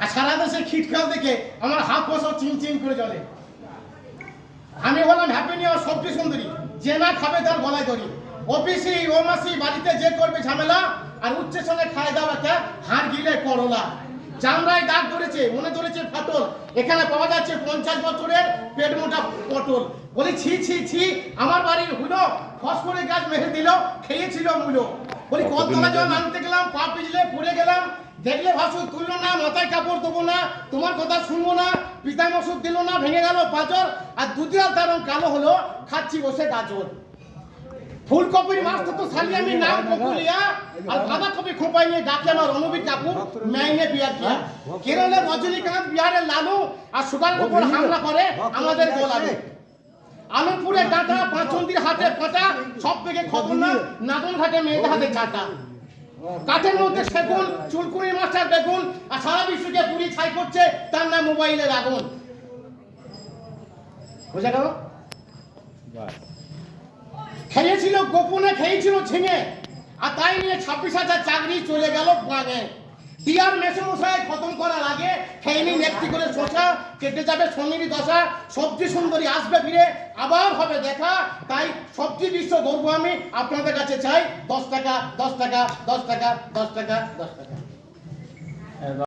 আর সারা দেশে খিটখাল দেখে আমার হাত পয়সা চিন করে জ্বলে। আমি বললাম হ্যাপি নিউ ইয়ার সবজি সুন্দরী, যে না খাবে তার গলায় দড়ি। অফিসে ও মাসি বাড়িতে যে করবে ঝামেলা, আর উচ্চের সঙ্গে খায় দাও একটা হাড় গিলে করলা। চামড়ায় দাগ ধরেছে, মনে ধরেছে ফাটল, এখানে পাওয়া যাচ্ছে 50 বছরের পেট মোটা পটল। বলি ছি ছি ছি, আমার বাড়ির হুলো ফসফরে গাছ মেরে দিল, খেয়েছিল মূলো। বলি কতলা জল আনতে গেলাম, পা পিছলে পড়ে গেলাম, দেখলে ভাসুর তুললো না, মাথায় কাপড় দেবো না, তোমার কথা শুনবো না, পিতা মসুর দিল না, ভেঙে গেল পাঁচর, আর দুদিয়াল তার রং কালো হলো, খাচ্ছি বসে গাজর। ফুলকপির মাছ তো শালি আমি নাম ককুলিয়া, আর বাঁধাকপি খোপাই নিয়ে ডাকে আমার রণবীর কাপুর মাইনে বিয়ার কিয়া। কেরলের রজনীকান্ত, বিহারের লালু, আর সুগারের উপর হামলা করে আমাদের গোলালু। আলমপুরে ডাটা, পাঁচন্দির হাতে পাটা, সব থেকে খতরনাক নাদন ঘাটে মেয়েদের হাতে চাটা। কাঠের মধ্যে সেগুন, চুলকুনি মাস্টার বেগুন, আর সারা বিশ্বকে পুরি ছাই করছে তার নাম মোবাইলের আগুন। বুঝা গেল? খেয়েছিল গোপনে, খেয়েছিল ঝিঙে, আর তাই নিয়ে 26,000 চাকরি চলে গেল বাঙে। ডিয়ার মেসমশাই খতম করার আগে খেয়ে নিন একটি করে শশা, কেটে যাবে শনির দশা। সবজি সুন্দরী আসবে ফিরে, আবার হবে দেখা। তাই সবজি বিশ্ব গর্ব আমি আপনাদের কাছে চাই 10 টাকা 10 টাকা 10 টাকা 10 টাকা 10 টাকা।